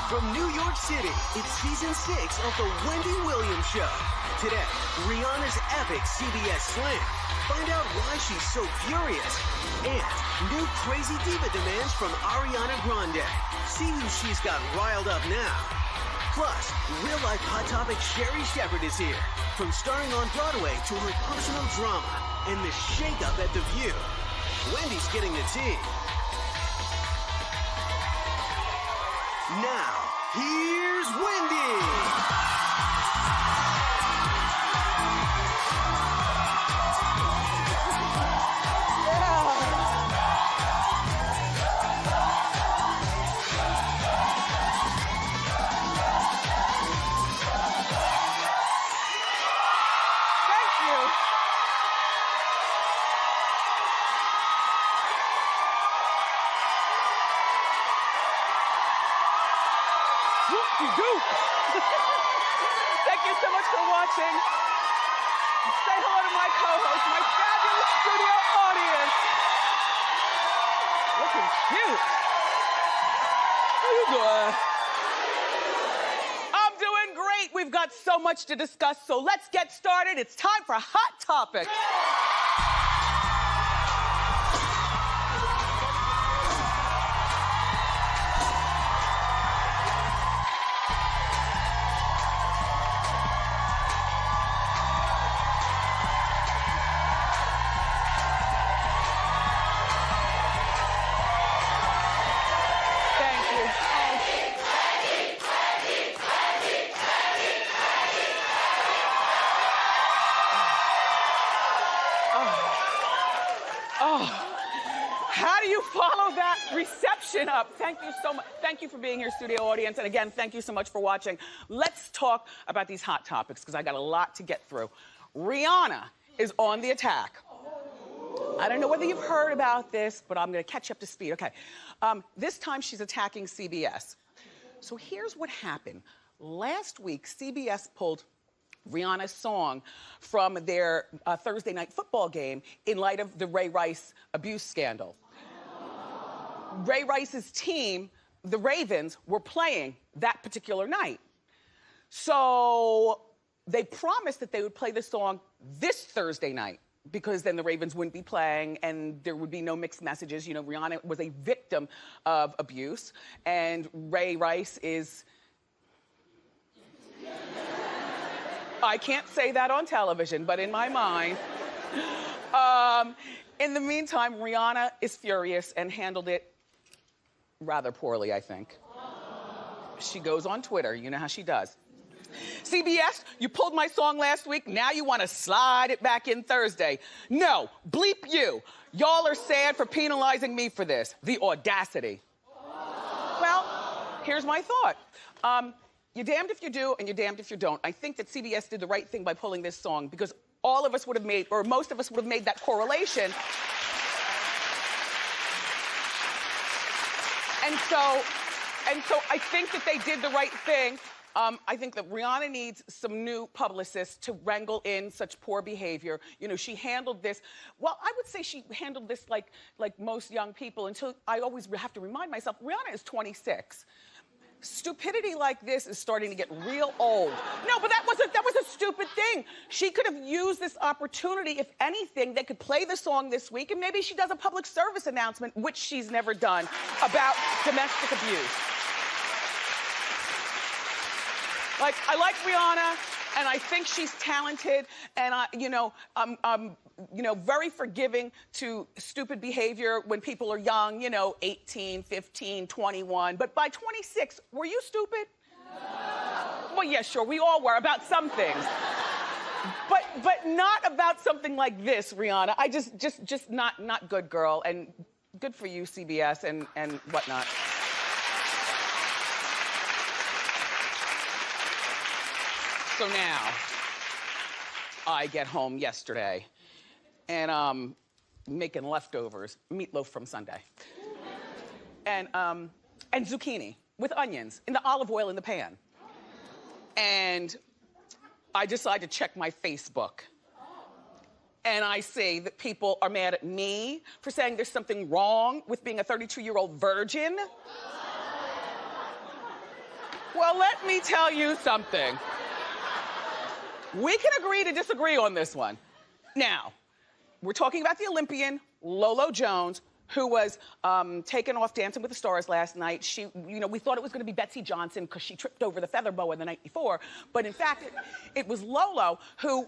From New York City, it's season 6 of The Wendy Williams Show. Today, Rihanna's epic CBS slam. Find out why she's so furious. And new crazy diva demands from Ariana Grande. See who she's got riled up now. Plus, real-life Hot Topic Sherri Shepherd is here. From starring on Broadway to her personal drama and the shakeup at The View. Wendy's getting the tea. Now, here's Wendy. Thank you so much for watching. Say hello to my co-host, my fabulous studio audience. Looking cute. How you doing? I'm doing great. We've got so much to discuss, so let's get started. It's time for Hot Topics. Follow that reception up. Thank you so much. Thank you for being here, studio audience. And again, thank you so much for watching. Let's talk about these hot topics because I got a lot to get through. Rihanna is on the attack. I don't know whether you've heard about this, but I'm going to catch you up to speed. Okay. This time she's attacking CBS. So here's what happened. Last week, CBS pulled Rihanna's song from their Thursday night football game in light of the Ray Rice abuse scandal. Ray Rice's team, the Ravens, were playing that particular night. So they promised that they would play the song this Thursday night because then the Ravens wouldn't be playing and there would be no mixed messages. You know, Rihanna was a victim of abuse and Ray Rice is... I can't say that on television, but in my mind. In the meantime, Rihanna is furious and handled it rather poorly, I think. She goes on Twitter, you know how she does. CBS, you pulled my song last week, now you want to slide it back in Thursday. No, bleep you. Y'all are sad for penalizing me for this. The audacity. Well, here's my thought. You're damned if you do and you're damned if you don't. I think that CBS did the right thing by pulling this song because all of us would have made, or most of us would have made that correlation. And so I think that they did the right thing. I think that Rihanna needs some new publicists to wrangle in such poor behavior. You know, she handled this, well, I would say she handled this like most young people until I always have to remind myself, Rihanna is 26. Stupidity like this is starting to get real old. No, but that was a stupid thing. She could have used this opportunity. If anything, they could play the song this week and maybe she does a public service announcement, which she's never done, about domestic abuse. Like, I like Rihanna, and I think she's talented, and I'm very forgiving to stupid behavior when people are young, 18, 15, 21. But by 26, were you stupid? No. Well, yeah, sure, we all were about some things. But not about something like this, Rihanna. I just not good, girl, and good for you, CBS and whatnot. So now, I get home yesterday, and making leftovers, meatloaf from Sunday, and zucchini with onions in the olive oil in the pan. And I decide to check my Facebook. And I see that people are mad at me for saying there's something wrong with being a 32-year-old virgin. Well, let me tell you something. We can agree to disagree on this one. Now, we're talking about the Olympian, Lolo Jones, who was taken off Dancing with the Stars last night. She, we thought it was gonna be Betsy Johnson because she tripped over the feather boa the night before, but in fact, it was Lolo who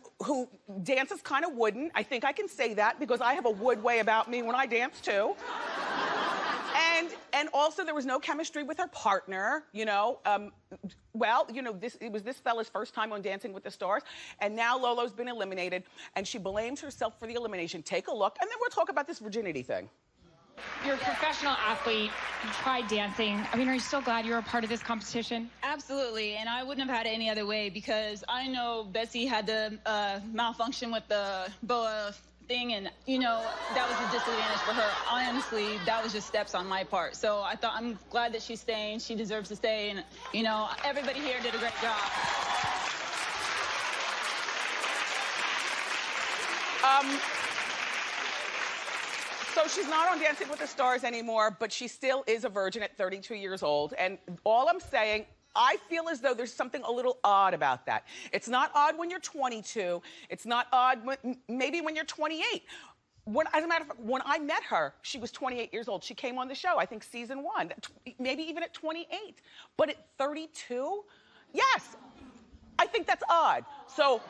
dances kind of wooden. I think I can say that because I have a wood way about me when I dance too. And also there was no chemistry with her partner, it was this fella's first time on Dancing with the Stars, and now Lolo's been eliminated, and she blames herself for the elimination. Take a look, and then we'll talk about this virginity thing. You're a professional athlete. You tried dancing. I mean, are you still glad you were a part of this competition? Absolutely, and I wouldn't have had it any other way because I know Betsy had the malfunction with the boa thing, and that was a disadvantage for her. Honestly, that was just steps on my part. So I'm glad that she's staying. She deserves to stay, and everybody here did a great job. So she's not on Dancing with the Stars anymore, but she still is a virgin at 32 years old. And all I'm saying, I feel as though there's something a little odd about that. It's not odd when you're 22. It's not odd maybe when you're 28. As a matter of fact, when I met her, she was 28 years old. She came on the show, I think season 1, maybe even at 28. But at 32, yes, I think that's odd. So,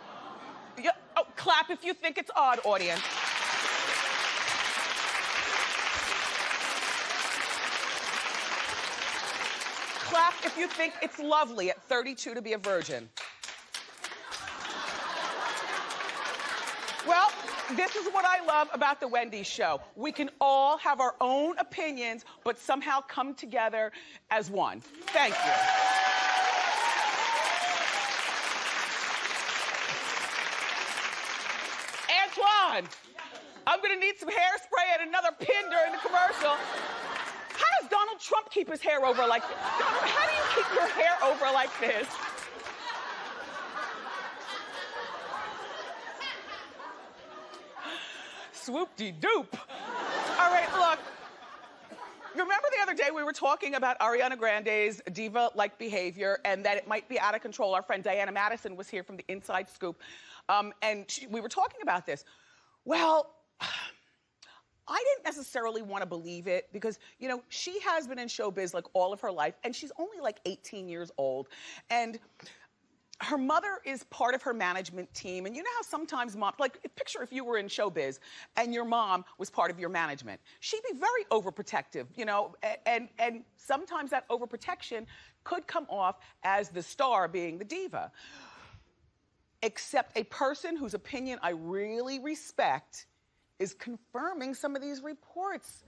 clap if you think it's odd, audience. Clap if you think it's lovely at 32 to be a virgin. Well, this is what I love about the Wendy show. We can all have our own opinions, but somehow come together as one. Thank you. Antoine, I'm gonna need some hairspray and another pin during the commercial. How does Donald Trump keep his hair over like this? How do you keep your hair over like this? Swoop-de-doop. All right, look. Remember the other day we were talking about Ariana Grande's diva-like behavior and that it might be out of control. Our friend Diana Madison was here from the Inside Scoop, and we were talking about this. Well, I didn't necessarily want to believe it because, she has been in showbiz like all of her life, and she's only like 18 years old. And her mother is part of her management team. And you know how sometimes picture if you were in showbiz and your mom was part of your management. She'd be very overprotective, and sometimes that overprotection could come off as the star being the diva. Except a person whose opinion I really respect is confirming some of these reports.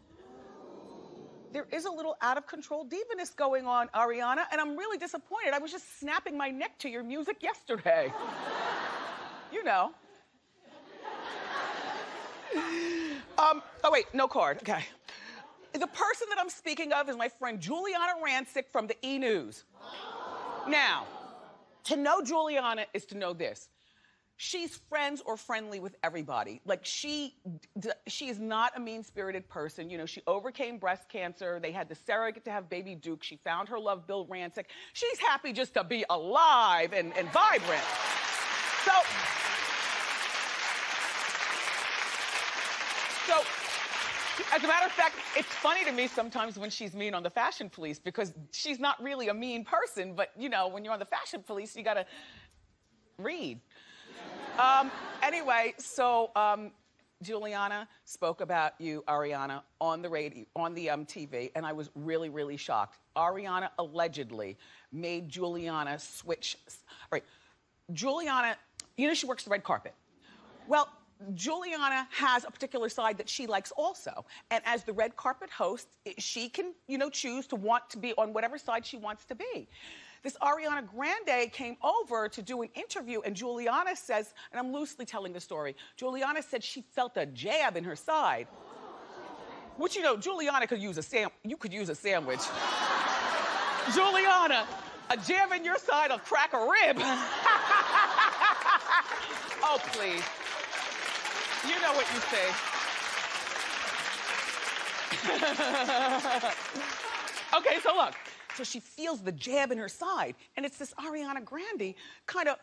There is a little out of control divaness going on, Ariana, and I'm really disappointed. I was just snapping my neck to your music yesterday. Oh wait, no card, okay. The person that I'm speaking of is my friend Juliana Rancic from the E! News. Now, to know Juliana is to know this. She's friends or friendly with everybody. Like she is not a mean-spirited person. She overcame breast cancer. They had the surrogate to have baby Duke. She found her love, Bill Rancic. She's happy just to be alive and vibrant. So, as a matter of fact, it's funny to me sometimes when she's mean on the Fashion Police because she's not really a mean person, but when you're on the Fashion Police, you gotta read. Anyway, so Juliana spoke about you, Ariana, on the radio, on the TV, and I was really, really shocked. Ariana allegedly made Juliana switch. All right, Juliana, she works the red carpet. Well, Juliana has a particular side that she likes also. And as the red carpet host, she can, choose to want to be on whatever side she wants to be. This Ariana Grande came over to do an interview, and Juliana says, and I'm loosely telling the story, Juliana said she felt a jab in her side. Which, Juliana could use you could use a sandwich. Juliana, a jab in your side will crack a rib. Oh, please. You know what you say. Okay, so look. So she feels the jab in her side. And it's this Ariana Grande kind of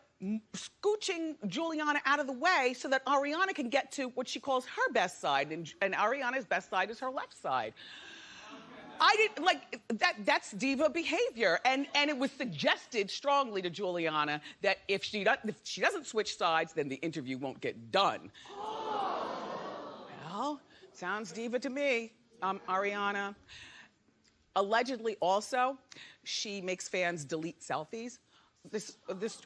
scooching Juliana out of the way so that Ariana can get to what she calls her best side. And Ariana's best side is her left side. I didn't like that. That's diva behavior, and it was suggested strongly to Juliana that if she doesn't switch sides, then the interview won't get done. Well, sounds diva to me, Ariana. Allegedly, also, she makes fans delete selfies. This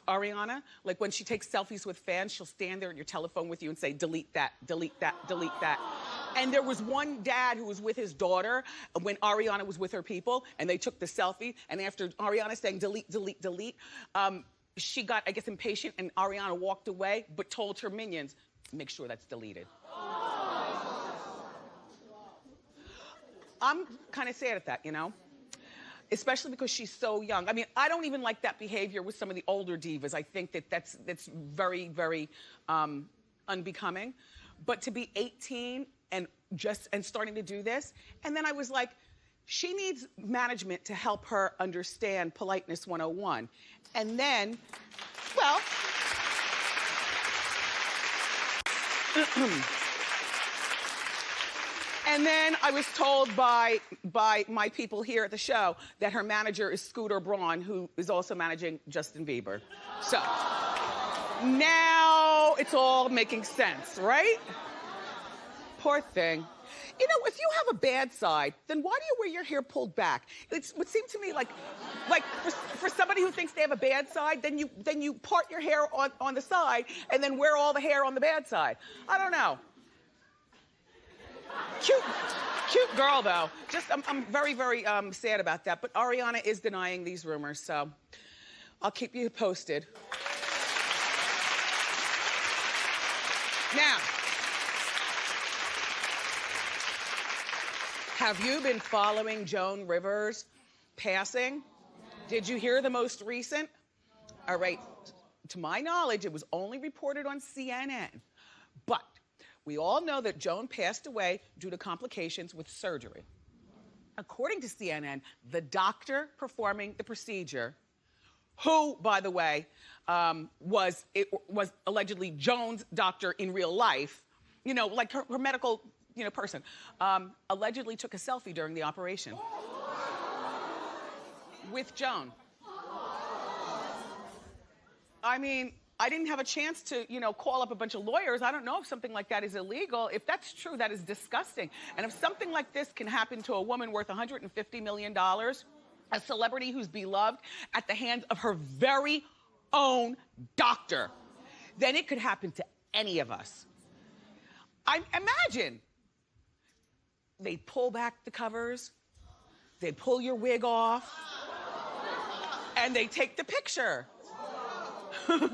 Ariana, like when she takes selfies with fans, she'll stand there on your telephone with you and say, delete that, delete that, delete that. And there was one dad who was with his daughter when Ariana was with her people, and they took the selfie, and after Ariana saying delete, delete, delete, she got, I guess, impatient, and Ariana walked away, but told her minions, make sure that's deleted. I'm kind of sad at that, you know? Especially because she's so young. I mean, I don't even like that behavior with some of the older divas. I think that that's very, very unbecoming. But to be 18 and starting to do this, and then I was like, she needs management to help her understand politeness 101. And then, well, and then I was told by my people here at the show that her manager is Scooter Braun, who is also managing Justin Bieber. So now it's all making sense, right? Poor thing. You know, if you have a bad side, then why do you wear your hair pulled back? It would seem to me like for somebody who thinks they have a bad side, then you part your hair on the side and then wear all the hair on the bad side. I don't know. Cute girl though. Just I'm very, very sad about that. But Ariana is denying these rumors, so I'll keep you posted. Now, have you been following Joan Rivers passing? Did you hear the most recent? All right, to my knowledge, it was only reported on CNN. But we all know that Joan passed away due to complications with surgery. According to CNN, the doctor performing the procedure, who, by the way, was allegedly Joan's doctor in real life, you know, like her medical, you know, person, allegedly took a selfie during the operation with Joan. I mean, I didn't have a chance to, you know, call up a bunch of lawyers. I don't know if something like that is illegal. If that's true, that is disgusting. And if something like this can happen to a woman worth $150 million, a celebrity who's beloved at the hands of her very own doctor, then it could happen to any of us. I imagine they pull back the covers, they pull your wig off, and they take the picture. That's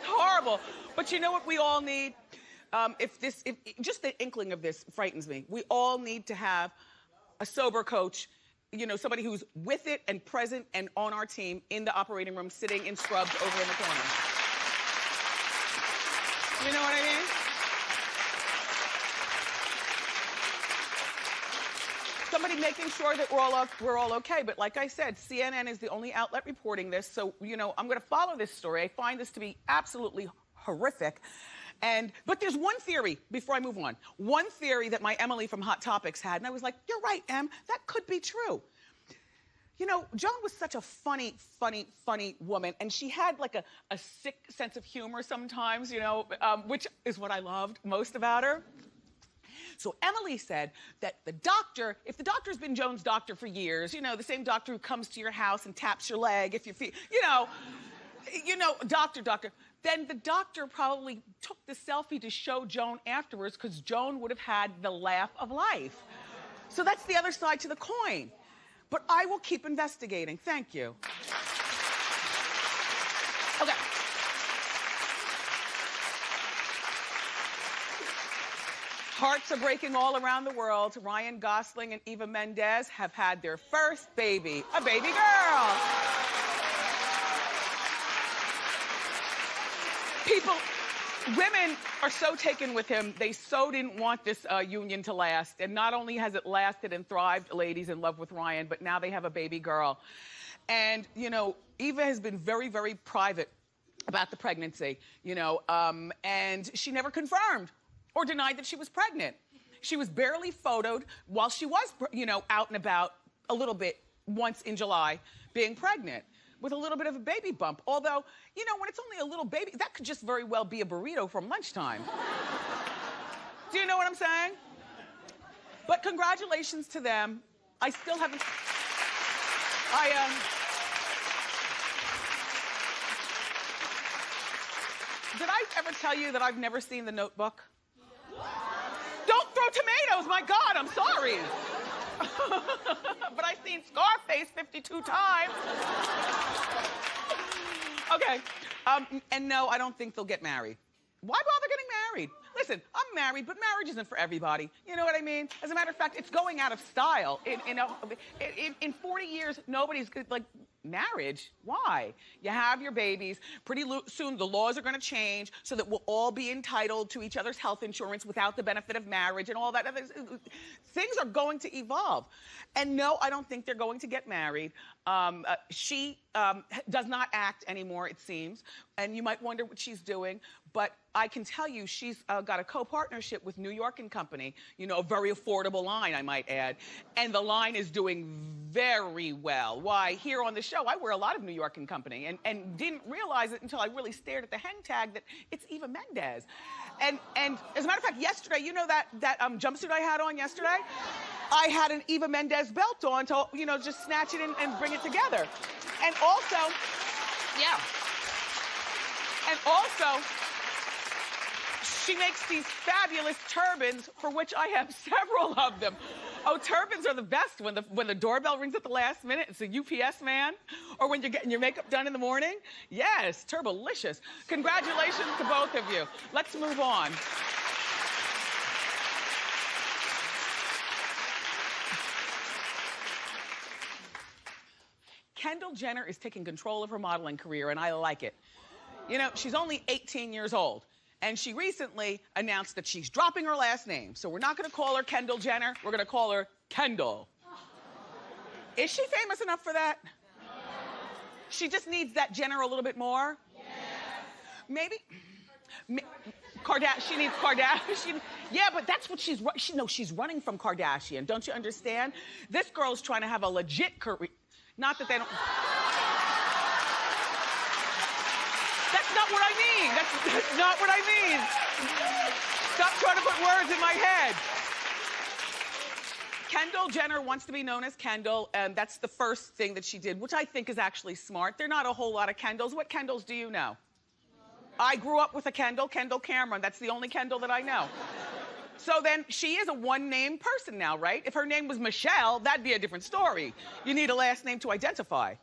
horrible. But you know what we all need? If just the inkling of this frightens me. We all need to have a sober coach, you know, somebody who's with it and present and on our team in the operating room, sitting in scrubs over in the corner. You know what I mean? Somebody making sure that we're all okay. But like I said, CNN is the only outlet reporting this. So, you know, I'm going to follow this story. I find this to be absolutely horrific. But there's one theory, before I move on, one theory that my Emily from Hot Topics had, and I was like, you're right, Em, that could be true. You know, Joan was such a funny woman, and she had like a sick sense of humor sometimes, you know, which is what I loved most about her. So Emily said that the doctor, if the doctor's been Joan's doctor for years, you know, the same doctor who comes to your house and taps your leg if you feel, you know, doctor, then the doctor probably took the selfie to show Joan afterwards because Joan would have had the laugh of life. So that's the other side to the coin. But I will keep investigating. Thank you. Okay. Hearts are breaking all around the world. Ryan Gosling and Eva Mendes have had their first baby, a baby girl. Women are so taken with him. They so didn't want this union to last. And not only has it lasted and thrived, ladies in love with Ryan, but now they have a baby girl. And, you know, Eva has been very, very private about the pregnancy, you know, and she never confirmed or denied that she was pregnant. She was barely photoed while she was, you know, out and about a little bit once in July being pregnant with a little bit of a baby bump. Although, you know, when it's only a little baby, that could just very well be a burrito from lunchtime. Do you know what I'm saying? But congratulations to them. I still haven't, did I ever tell you that I've never seen The Notebook? Don't throw tomatoes, my God, I'm sorry. But I've seen Scarface 52 times. Okay, and no, I don't think they'll get married. Why bother getting married? Listen, I'm married, but marriage isn't for everybody. You know what I mean? As a matter of fact, it's going out of style. In 40 years, nobody's like, marriage? Why? You have your babies. Pretty soon, the laws are going to change so that we'll all be entitled to each other's health insurance without the benefit of marriage and all that. Things are going to evolve. And no, I don't think they're going to get married. She does not act anymore, it seems. And you might wonder what she's doing. But I can tell you she's got a co-partnership with New York & Company, you know, a very affordable line, I might add. And the line is doing very well. Why, here on the show, I wear a lot of New York & Company and didn't realize it until I really stared at the hang tag that it's Eva Mendes. And as a matter of fact, yesterday, you know that jumpsuit I had on yesterday? I had an Eva Mendes belt on to, you know, just snatch it in and bring it together. And also, yeah. And also, she makes these fabulous turbans, for which I have several of them. Oh, turbans are the best when the doorbell rings at the last minute. It's a UPS man, or when you're getting your makeup done in the morning. Yes, turbalicious. Congratulations to both of you. Let's move on. Kendall Jenner is taking control of her modeling career, and I like it. You know, she's only 18 years old, and she recently announced that she's dropping her last name. So we're not gonna call her Kendall Jenner, we're gonna call her Kendall. Is she famous enough for that? No. She just needs that Jenner a little bit more? Yes. Maybe, she needs Kardashian. Yeah, but that's what she's running from Kardashian, don't you understand? This girl's trying to have a legit career. Not that they don't. That's not what I mean. That's not what I mean. Stop trying to put words in my head. Kendall Jenner wants to be known as Kendall, and that's the first thing that she did, which I think is actually smart. There are not a whole lot of Kendalls. What Kendalls do you know? I grew up with a Kendall Cameron. That's the only Kendall that I know. So then she is a one-name person now, right? If her name was Michelle, that'd be a different story. You need a last name to identify.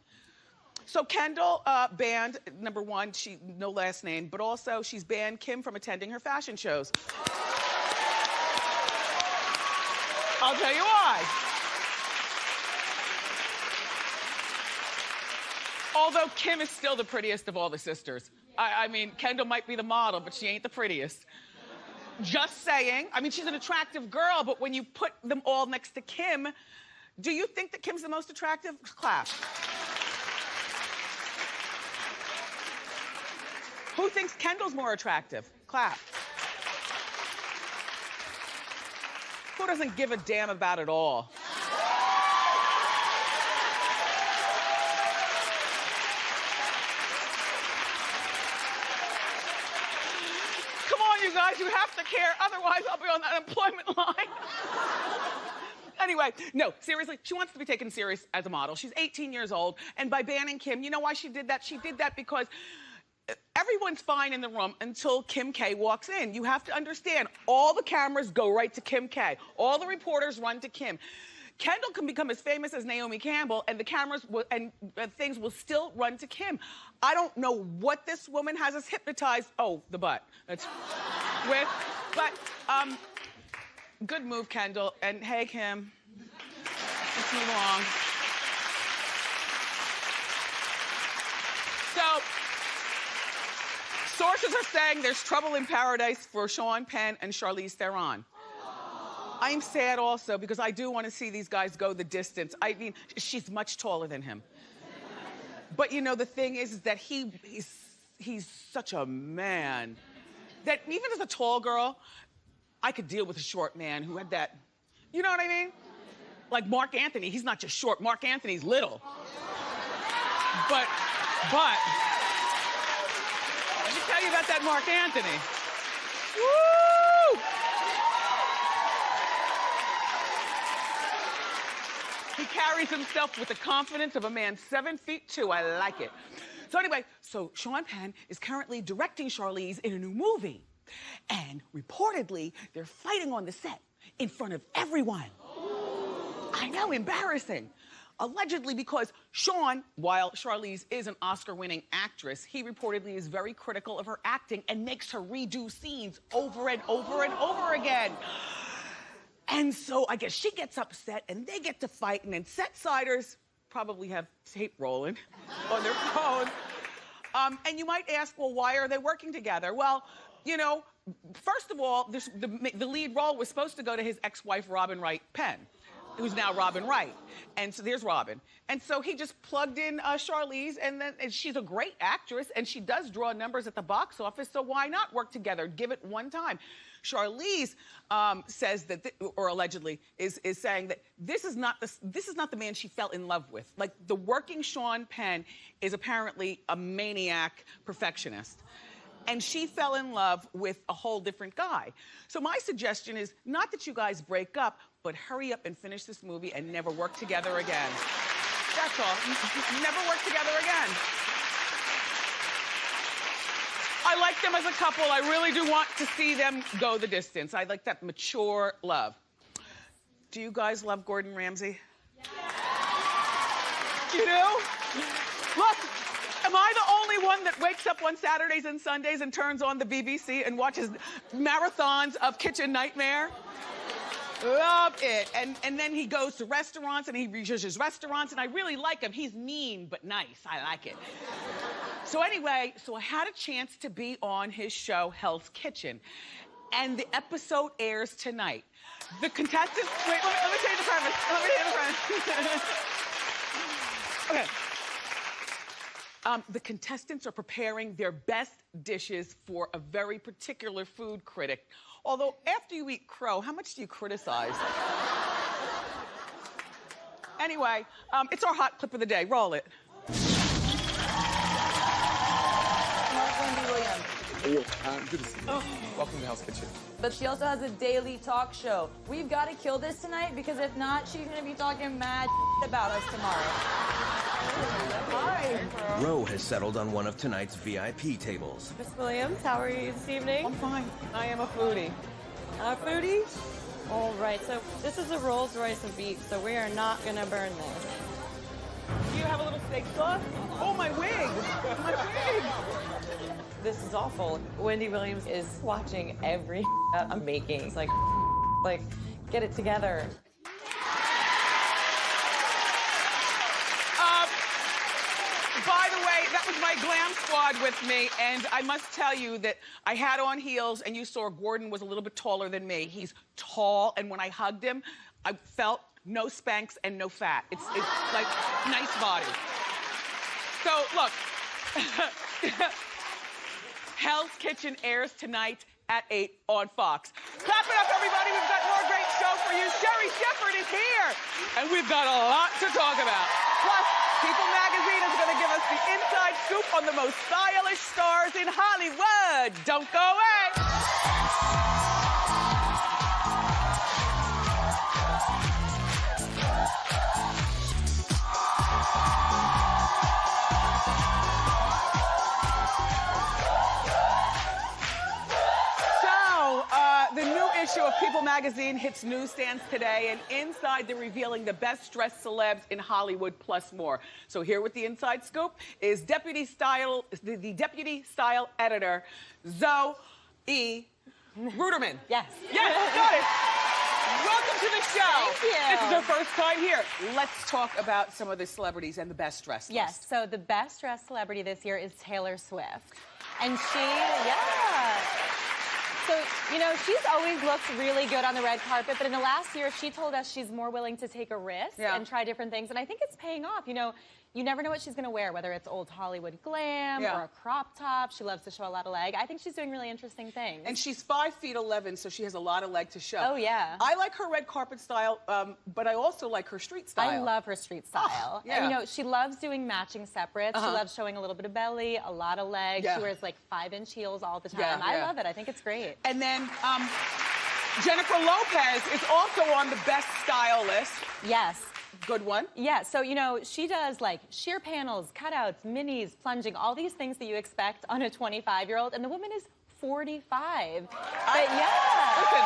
So Kendall banned, number one, no last name, but also she's banned Kim from attending her fashion shows. I'll tell you why. Although Kim is still the prettiest of all the sisters. I mean, Kendall might be the model, but she ain't the prettiest. Just saying. I mean, she's an attractive girl, but when you put them all next to Kim, do you think that Kim's the most attractive? Clap. Who thinks Kendall's more attractive? Clap. Who doesn't give a damn about it all? You guys, you have to care, otherwise I'll be on the unemployment line. Anyway, no, seriously, she wants to be taken serious as a model. She's 18 years old, and by banning Kim, you know why she did that? She did that because everyone's fine in the room until Kim K walks in. You have to understand, all the cameras go right to Kim K. All the reporters run to Kim. Kendall can become as famous as Naomi Campbell, and the cameras and things will still run to Kim. I don't know what this woman has us hypnotized. Oh, the butt. That's with, but good move, Kendall. And hey, Kim, let's move along. Sources are saying there's trouble in paradise for Sean Penn and Charlize Theron. I'm sad also because I do want to see these guys go the distance. I mean, she's much taller than him. But you know, the thing is that he's such a man that even as a tall girl, I could deal with a short man who had that, you know what I mean? Like Mark Anthony, he's not just short, Mark Anthony's little. But, let me tell you about that Mark Anthony. Woo! He carries himself with the confidence of a man 7'2". I like it. So anyway, Sean Penn is currently directing Charlize in a new movie. And reportedly, they're fighting on the set in front of everyone. I know, embarrassing. Allegedly because Sean, while Charlize is an Oscar-winning actress, he reportedly is very critical of her acting and makes her redo scenes over and over and over again. And so I guess she gets upset and they get to fight, and then set-siders probably have tape rolling on their phone. And you might ask, well, why are they working together? Well, you know, first of all, the lead role was supposed to go to his ex-wife, Robin Wright Penn, who's now Robin Wright. And so there's Robin. And so he just plugged in Charlize, and she's a great actress, and she does draw numbers at the box office, so why not work together? Give it one time. Charlize says that, or allegedly is saying that this is not the man she fell in love with. Like, the working Sean Penn is apparently a maniac perfectionist. And she fell in love with a whole different guy. So my suggestion is not that you guys break up, but hurry up and finish this movie and never work together again. That's all. Never work together again. I like them as a couple. I really do want to see them go the distance. I like that mature love. Do you guys love Gordon Ramsay? Yeah. You do? Look, am I the only one that wakes up on Saturdays and Sundays and turns on the BBC and watches marathons of Kitchen Nightmare? Love it. And then he goes to restaurants and he researches restaurants, and I really like him. He's mean but nice. I like it. So anyway, I had a chance to be on his show, Hell's Kitchen, and the episode airs tonight. The contestants, wait, let me tell you the premise. Okay. The contestants are preparing their best dishes for a very particular food critic. Although, after you eat crow, how much do you criticize? Anyway, it's our hot clip of the day. Roll it. Wendy Williams. Good to see you. Oh. Welcome to Hell's Kitchen. But she also has a daily talk show. We've got to kill this tonight, because if not, she's going to be talking mad about us tomorrow. Hi. Roe has settled on one of tonight's VIP tables. Miss Williams, how are you this evening? I'm fine. I am a foodie. A foodie? All right, so this is a Rolls Royce of beef, so we are not going to burn this. Do you have a little steak sauce? Oh, my wig! My wig! This is awful. Wendy Williams is watching every I'm making. It's like, get it together. By the way, that was my glam squad with me, and I must tell you that I had on heels, and you saw Gordon was a little bit taller than me. He's tall, and when I hugged him, I felt no Spanx and no fat. It's like nice body. So look, Hell's Kitchen airs tonight at 8 on Fox. Clap it up, everybody. We've got more great show for you. Sherri Shepherd is here, and we've got a lot to talk about. Plus, People Magazine is going to give us the inside scoop on the most stylish stars in Hollywood. Don't go away. The new issue of People Magazine hits newsstands today, and inside they're revealing the best-dressed celebs in Hollywood plus more. So here with the inside scoop is the deputy style editor, Zoe Ruderman. Yes. Yes, got it. welcome to the show. Thank you. This is our first time here. Let's talk about some of the celebrities and the best dressed Yes, list. so the best dressed celebrity this year is Taylor Swift. And yeah. So, you know, she's always looked really good on the red carpet, but in the last year, she told us she's more willing to take a risk and try different things. And I think it's paying off. You know, you never know what she's going to wear, whether it's old Hollywood glam or a crop top. She loves to show a lot of leg. I think she's doing really interesting things. And she's 5'11", so she has a lot of leg to show. Oh, yeah. I like her red carpet style, but I also like her street style. I love her street style. yeah. And, you know, she loves doing matching separates. She loves showing a little bit of belly, a lot of leg. She wears like 5-inch heels all the time. I love it. I think it's great. And then Jennifer Lopez is also on the best style list. Yes. Good one. Yeah, so, you know, she does like sheer panels, cutouts, minis, plunging, all these things that you expect on a 25-year-old, and the woman is 45. But yeah. Listen,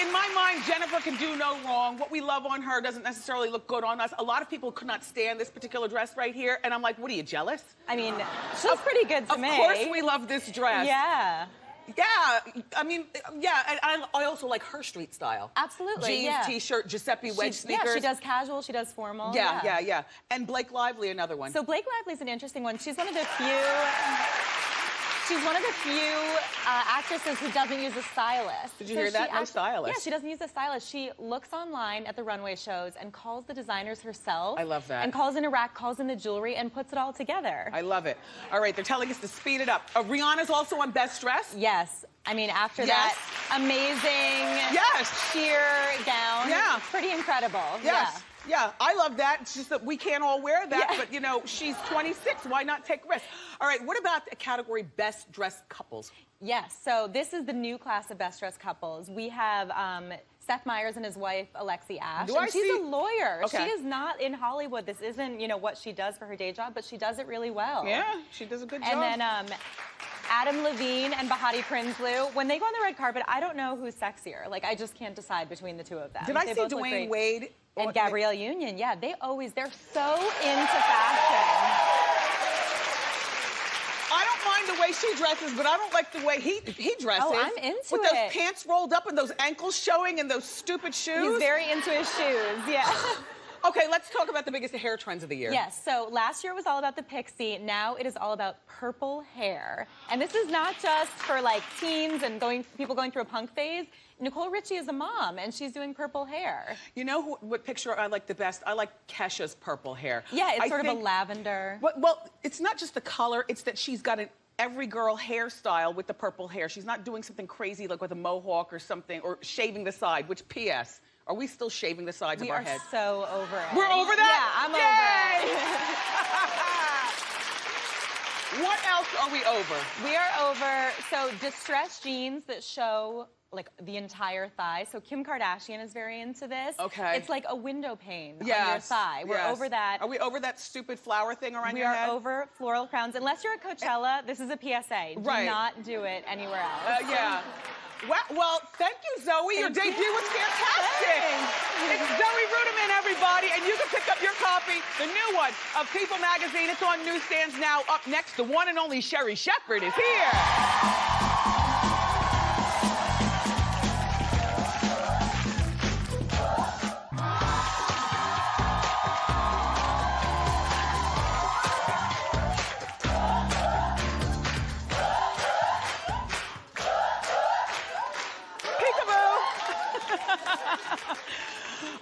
in my mind, Jennifer can do no wrong. What we love on her doesn't necessarily look good on us. A lot of people could not stand this particular dress right here, and I'm like, what are you, jealous? I mean, she's pretty good to me. Of course we love this dress. Yeah. Yeah, I mean, yeah, and I also like her street style. Absolutely, Jeans, t-shirt, Giuseppe wedge sneakers. Yeah, she does casual, she does formal. Yeah. And Blake Lively, another one. So Blake Lively's an interesting one. She's one of the few actresses who doesn't use a stylist. Did you hear that? No stylist. Yeah, she doesn't use a stylist. She looks online at the runway shows and calls the designers herself. I love that. And calls in a rack, calls in the jewelry, and puts it all together. I love it. All right, they're telling us to speed it up. Rihanna's also on Best Dress? Yes. I mean, after that amazing sheer gown. Yeah. Pretty incredible. Yes. Yeah, I love that. It's just that we can't all wear that, but you know, she's 26. Why not take risks? All right, what about the category Best Dressed Couples? Yes, so this is the new class of Best Dressed Couples. We have Seth Meyers and his wife, Alexi Ash. She's a lawyer. Okay. She is not in Hollywood. This isn't, you know, what she does for her day job, but she does it really well. Yeah, she does a good job. And then Adam Levine and Bahati Prinsloo, when they go on the red carpet, I don't know who's sexier. Like, I just can't decide between the two of them. Did I see Dwayne Wade? And Gabrielle Union, yeah, they're so into fashion. I don't mind the way she dresses, but I don't like the way he dresses. Oh, I'm into With those pants rolled up and those ankles showing and those stupid shoes. He's very into his shoes, yeah. Okay, let's talk about the biggest hair trends of the year. Yes, so last year was all about the pixie. Now it is all about purple hair. And this is not just for like teens and people going through a punk phase. Nicole Richie is a mom, and she's doing purple hair. You know what picture I like the best? I like Kesha's purple hair. Yeah, it's sort of a lavender. Well, it's not just the color, it's that she's got an every girl hairstyle with the purple hair. She's not doing something crazy like with a mohawk or something, or shaving the side, which P.S., are we still shaving the sides of our heads? We are so over it. We're over that? Yeah, I'm over it. What else are we over? We are over, so distressed jeans that show like the entire thigh. So Kim Kardashian is very into this. Okay. It's like a window pane on your thigh. We're over that. Are we over that stupid flower thing around your head? We are over floral crowns. Unless you're at Coachella, this is a PSA. Do not do it anywhere else. Yeah. Well, thank you, Zoe. Your debut was fantastic. It's Zoe Ruderman, everybody, and you can pick up your copy, the new one, of People Magazine. It's on newsstands now. Up next, the one and only Sherri Shepherd is here.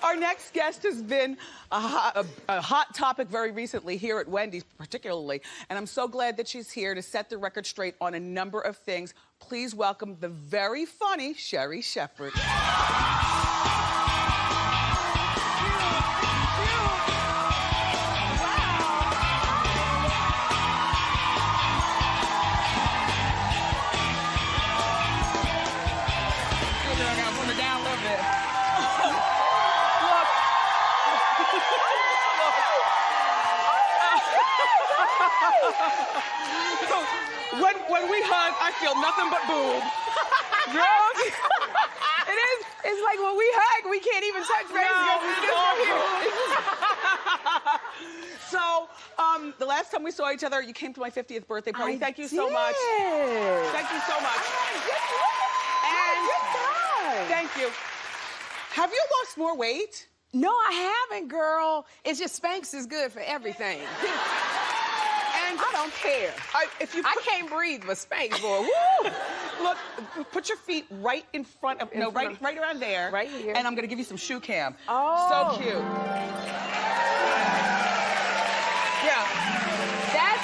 Our next guest has been a hot topic very recently here at Wendy's, particularly, and I'm so glad that she's here to set the record straight on a number of things. Please welcome the very funny Sherri Shepherd. When we hug, I feel nothing but boob. It is. It's like when we hug, we can't even touch base. So, the last time we saw each other, you came to my 50th birthday party. Thank you so much. Thank you so much. Good doing? Thank you. Have you lost more weight? No, I haven't, girl. It's just Spanx is good for everything. And I don't care. I can't breathe with Spanx, boy. Woo! Look, put your feet right in front of, right around there. Right here. And I'm gonna give you some shoe cam. Oh. So cute. Yeah. That's,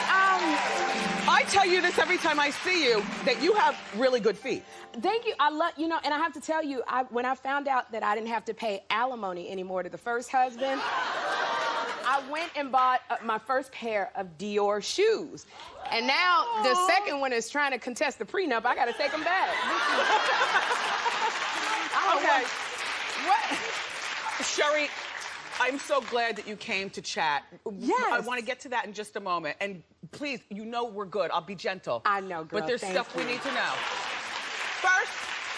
I tell you this every time I see you, that you have really good feet. Thank you. I love, and I have to tell you, when I found out that I didn't have to pay alimony anymore to the first husband, I went and bought my first pair of Dior shoes. And now the second one is trying to contest the prenup. I got to take them back. Okay. What? Sherri, I'm so glad that you came to chat. Yes. I want to get to that in just a moment. And please, we're good. I'll be gentle. I know, girl. But there's Thank stuff you. we need to know.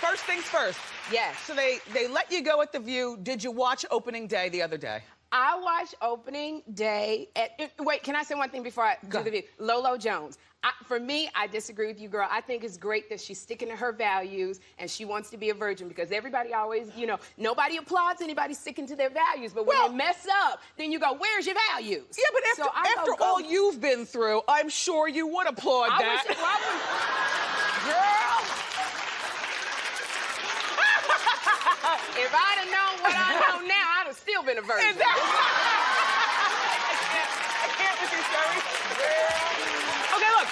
First things first. Yes. So they let you go at The View. Did you watch opening day the other day? I watched opening day. Wait, can I say one thing before I do the View? Lolo Jones. For me, I disagree with you, girl. I think it's great that she's sticking to her values and she wants to be a virgin because everybody always, nobody applauds anybody sticking to their values. But when they mess up, then you go, where's your values? Yeah, but after all you've been through, I'm sure you would applaud that. Girl. If I'd have known what I know now, I'd have still been a virgin. I can't with you, Sherri. Okay, look.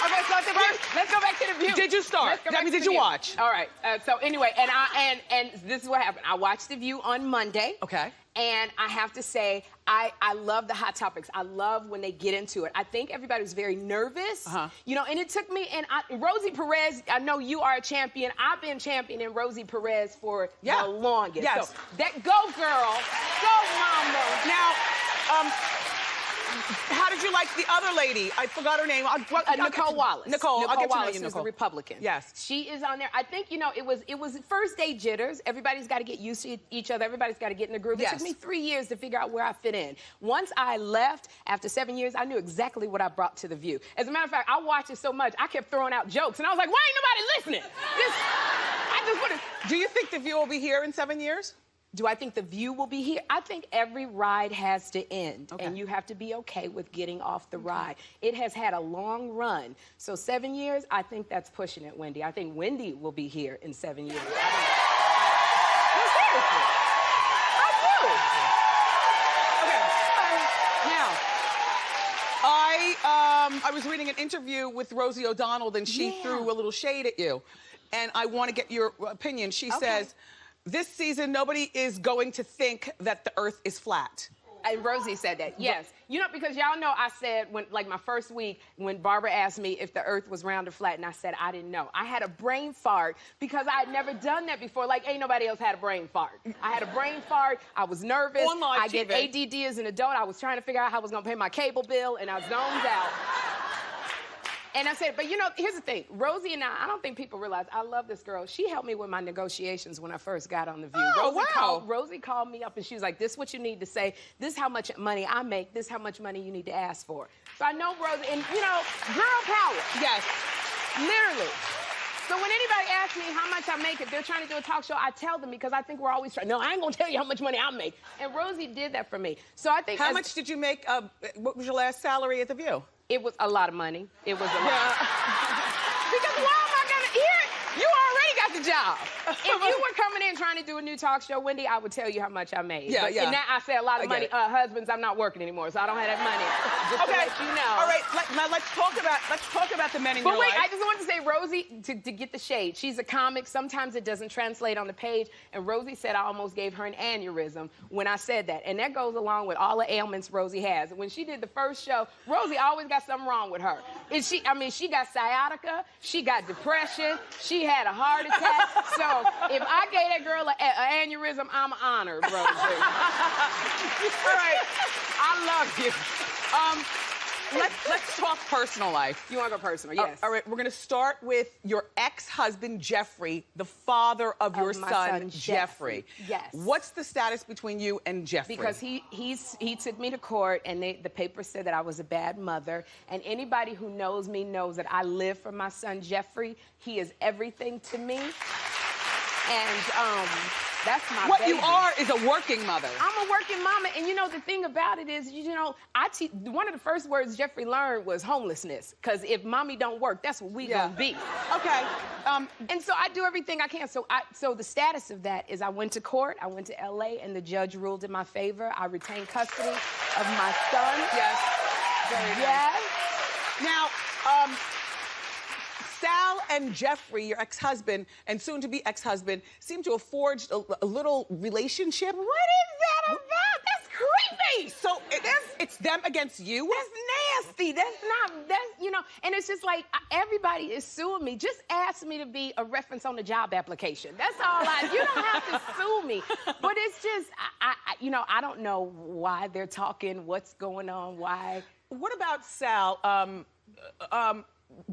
Okay, so first, let's go back to The View. Did you start? Did you watch? All right. So anyway, and this is what happened. I watched The View on Monday. Okay. And I have to say, I love the hot topics. I love when they get into it. I think everybody was very nervous. And it took me, Rosie Perez, I know you are a champion. I've been championing Rosie Perez for the longest. Yes. So go, girl. Go, mama. Now, how did you like the other lady? I forgot her name. Nicole Wallace. Nicole, I'll get to know you, Nicole. Nicole. The Republican. Yes. She is on there. I think, it was first day jitters. Everybody's got to get used to each other. Everybody's got to get in the groove. It took me 3 years to figure out where I fit in. Once I left, after 7 years, I knew exactly what I brought to The View. As a matter of fact, I watched it so much, I kept throwing out jokes. And I was like, why ain't nobody listening? Do you think The View will be here in 7 years? Do I think The View will be here? I think every ride has to end, and you have to be okay with getting off the ride. It has had a long run. So 7 years, I think that's pushing it, Wendy. I think Wendy will be here in 7 years. No, seriously. I do. Okay. Now, I was reading an interview with Rosie O'Donnell, and she threw a little shade at you. And I want to get your opinion. She says, this season, nobody is going to think that the earth is flat. And Rosie said that, yes. Because y'all know I said, my first week, when Barbara asked me if the earth was round or flat, and I said I didn't know. I had a brain fart because I had never done that before. Ain't nobody else had a brain fart. I had a brain fart. I was nervous. I get ADD as an adult. I was trying to figure out how I was going to pay my cable bill, and I zoned out. And I said, but here's the thing. Rosie and I don't think people realize I love this girl. She helped me with my negotiations when I first got on The View. Rosie called me up and she was like, this is what you need to say. This is how much money I make. This is how much money you need to ask for. So I know Rosie, and girl power. Yes. Literally. So when anybody asks me how much I make, if they're trying to do a talk show, I tell them because I think we're always trying. No, I ain't gonna tell you how much money I make. And Rosie did that for me. So I think. How much did you make? What was your last salary at The View? It was a lot of money. It was a lot. Because why am I gonna hear it? You already got the job. If you were coming in trying to do a new talk show, Wendy, I would tell you how much I made. But now I say a lot of money. Husbands, I'm not working anymore, so I don't have that money. Just to let you know. All right, now let's talk about the men in your life. But wait, I just wanted to say, Rosie, to get the shade, she's a comic. Sometimes it doesn't translate on the page. And Rosie said I almost gave her an aneurysm when I said that. And that goes along with all the ailments Rosie has. When she did the first show, Rosie always got something wrong with her. She got sciatica, she got depression, she had a heart attack. So if I gave that girl an aneurysm, I'm honored, Rosie. All right, I love you. Let's talk personal life. You want to go personal? Yes. All right, we're going to start with your ex-husband, Jeffrey, the father of your son, Jeffrey. Yes. What's the status between you and Jeffrey? Because he took me to court, and the paper said that I was a bad mother. And anybody who knows me knows that I live for my son, Jeffrey. He is everything to me. And that's my What baby. you are is a working mother. I'm a working mama, and you know the thing about it is, you know, one of the first words Jeffrey learned was homelessness, because if mommy don't work, that's what we gonna be. Okay. And so I do everything I can. So the status of that is I went to court, I went to LA, and the judge ruled in my favor. I retained custody of my son. Yes. Very nice. Yes. Now, Sal and Jeffrey, your ex-husband and soon-to-be ex-husband, seem to have forged a little relationship. What is that about? That's creepy. So it's them against you? That's nasty. That's you know, and it's just like everybody is suing me. Just ask me to be a reference on the job application. That's all you don't have to sue me. But it's just, you know, I don't know why they're talking, what's going on, why. What about Sal?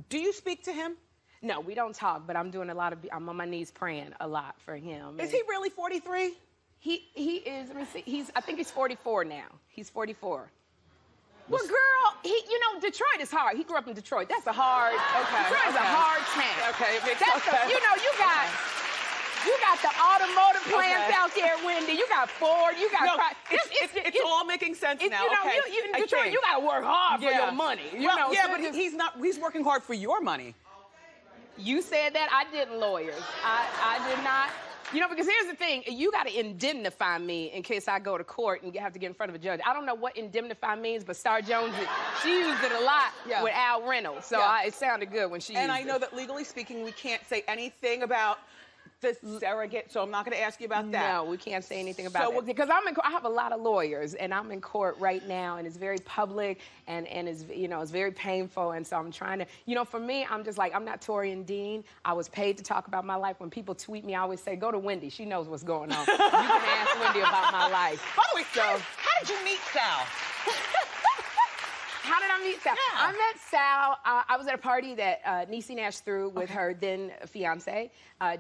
Do you speak to him? No, we don't talk, but I'm doing I'm on my knees praying a lot for him. Is he really 43? He is, let me see, I think he's 44 now. He's 44. Well, girl, you know, Detroit is hard. He grew up in Detroit. That's a hard, Detroit's a hard town. Okay, it makes That's sense. you know, you got the automotive plants out there, Wendy. You got Ford. You got. No, it's all making sense now. You know, okay. you in Detroit, you got to work hard for your money. You know, yeah, so but he's not. He's working hard for your money. You said that. I didn't, lawyers. I did not. You know, because here's the thing. You got to indemnify me in case I go to court and have to get in front of a judge. I don't know what indemnify means, but Star Jones, she used it a lot with Al Reynolds. So it sounded good when she used it. And I know that legally speaking, we can't say anything about the surrogate, so I'm not going to ask you about that. No, we can't say anything about that. Because I have a lot of lawyers, and I'm in court right now, and it's very public, and it's, you know, it's very painful, and so I'm trying to, you know, for me, I'm just like, I'm not Torian Dean. I was paid to talk about my life. When people tweet me, I always say, go to Wendy. She knows what's going on. You can ask Wendy about my life. By the way, how did you meet Sal? How did I meet Sal? Yeah. I met Sal. I was at a party that Niecy Nash threw with her then fiance,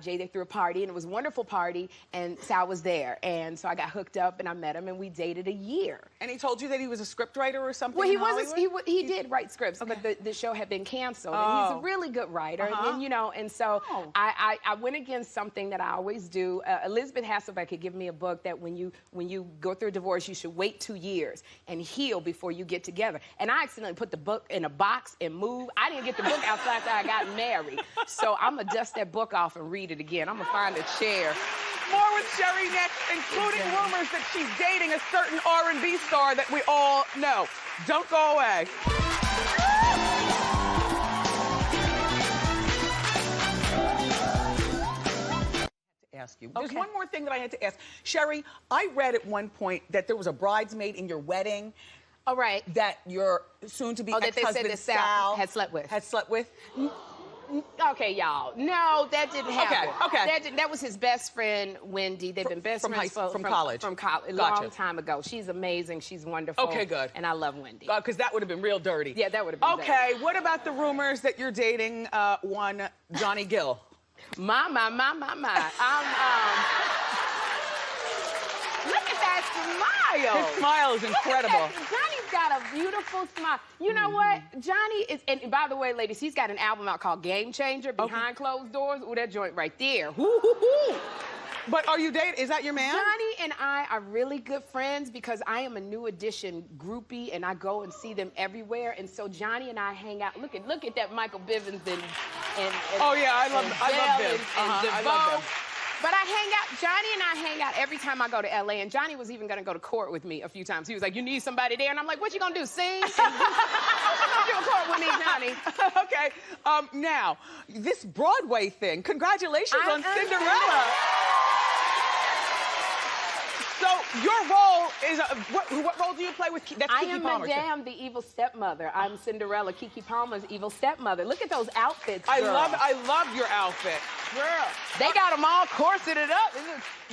Jay. They threw a party, and it was a wonderful party, and Sal was there. And so I got hooked up, and I met him, and we dated a year. And he told you that he was a scriptwriter or something? Well, he did write scripts, but the show had been canceled. And he's a really good writer, and you know, and so I went against something that I always do. Elizabeth Hasselbeck could give me a book that when you go through a divorce, you should wait 2 years and heal before you get together. And I accidentally put the book in a box and moved. I didn't get the book out after I got married. So I'm going to dust that book off and read it again. I'm going to find a chair. More with Sherri next, including rumors that she's dating a certain R&B star that we all know. Don't go away. Ask you. There's one more thing that I had to ask. Sherri, I read at one point that there was a bridesmaid in your wedding. All right. That your soon-to-be ex-husband that they said that Sal had slept with. Had slept with? Okay, y'all. No, that didn't happen. Okay. That was his best friend, Wendy. They've been best friends from college. From college, a long time ago. She's amazing. She's wonderful. Okay, good. And I love Wendy. Because that would have been real dirty. Yeah, that would have been dirty. Okay, what about the rumors that you're dating one Johnny Gill? My. Look at that smile. His smile is incredible. Johnny's got a beautiful smile. You know what? Johnny is, and by the way, ladies, he's got an album out called Game Changer, Behind Closed Doors. Ooh, that joint right there. But are you dating? Is that your man? Johnny and I are really good friends because I am a New Edition groupie, and I go and see them everywhere. And so Johnny and I hang out. Look at that Michael Bivins and oh yeah, I love them. And I love them. But I hang out, Johnny and I hang out every time I go to LA, and Johnny was even gonna go to court with me a few times. He was like, you need somebody there? And I'm like, what you gonna do, sing? What's gonna do in court with me, Johnny? Okay, now, this Broadway thing, congratulations on Cinderella. So your role is, what role do you play with? That's I Keke am Palmer, Madame, the evil stepmother. I'm Cinderella, Keke Palmer's evil stepmother. Look at those outfits, girl. I love your outfit. Girl, they got them all corseted up.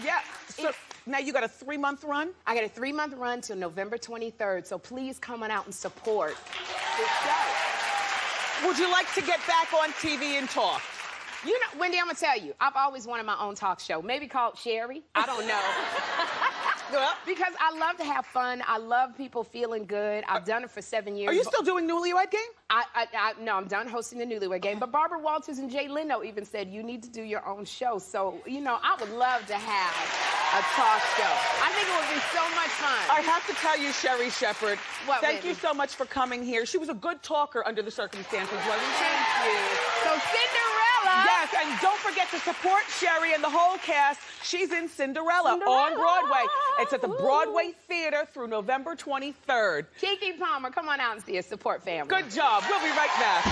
Yeah, so now you got a 3-month run? I got a 3-month run till November 23rd, so please come on out and support this show. Would you like to get back on TV and talk? You know, Wendy, I'm gonna tell you, I've always wanted my own talk show. Maybe called Sherri. I don't know. Because I love to have fun. I love people feeling good. I've done it for 7 years. Are you still doing Newlywed Game? No, I'm done hosting the Newlywed Game. But Barbara Walters and Jay Leno even said, you need to do your own show. So, you know, I would love to have a talk show. I think it would be so much fun. I have to tell you, Sherri Shepherd, thank Wendy? you so much for coming here. She was a good talker under the circumstances, wasn't she? Thank you. So Cinderella. Yes, and don't forget to support Sherri and the whole cast. She's in Cinderella on Broadway. It's at the Broadway Theater through November 23rd. Kiki Palmer, come on out and see us. Support family. Good job. We'll be right back.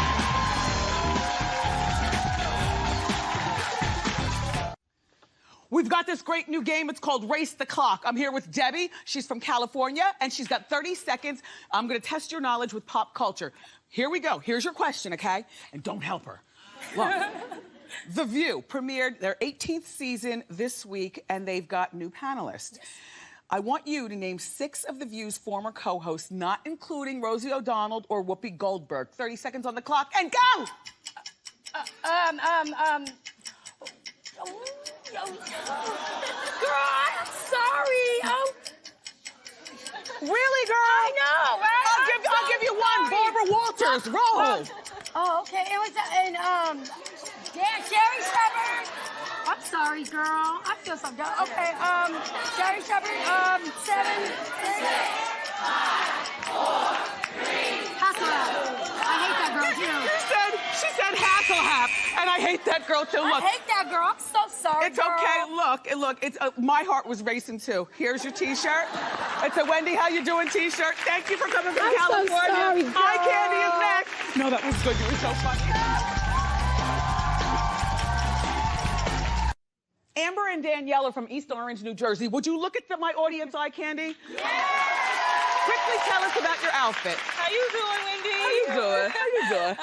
We've got this great new game. It's called Race the Clock. I'm here with Debbie. She's from California, and she's got 30 seconds. I'm going to test your knowledge with pop culture. Here we go. Here's your question, okay? And don't help her. Look, The View premiered their 18th season this week, and they've got new panelists. Yes. I want you to name 6 of The View's former co-hosts, not including Rosie O'Donnell or Whoopi Goldberg. 30 seconds on the clock, and go! Girl, I'm sorry. Really, girl? I know, right? I'll give you one. Barbara Walters, roll. Oh, okay. It was Sherri Shepherd. I'm sorry, girl. I feel so dumb. Okay, Sherri Shepherd, 7, 6, 5, 4, 3. Hasselhoff. I hate that girl too. She said Hasselhoff, and I hate that girl too. Look, I hate that girl. I'm so sorry. it's okay. Look. It's my heart was racing too. Here's your T-shirt. It's a Wendy, how you doing T-shirt. Thank you for coming from California. So sorry, girl. Eye candy is next. No, that was good. You were so funny. Amber and Danielle are from East Orange, New Jersey. Would you look at my audience eye candy? Yeah. Quickly tell us about your outfit. How you doing, Wendy? How you doing?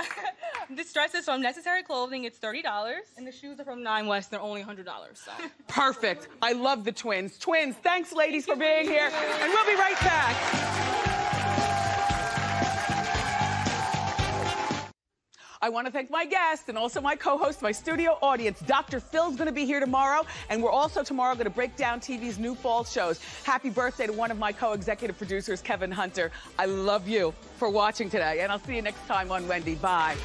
This dress is from Necessary Clothing. It's $30. And the shoes are from 9 West. They're only $100. So. Perfect. I love the twins. Twins, thanks, ladies, for being here. And we'll be right back. I want to thank my guest and also my co-host, my studio audience. Dr. Phil's going to be here tomorrow, and we're also tomorrow going to break down TV's new fall shows. Happy birthday to one of my co-executive producers, Kevin Hunter. I love you for watching today, and I'll see you next time on Wendy. Bye.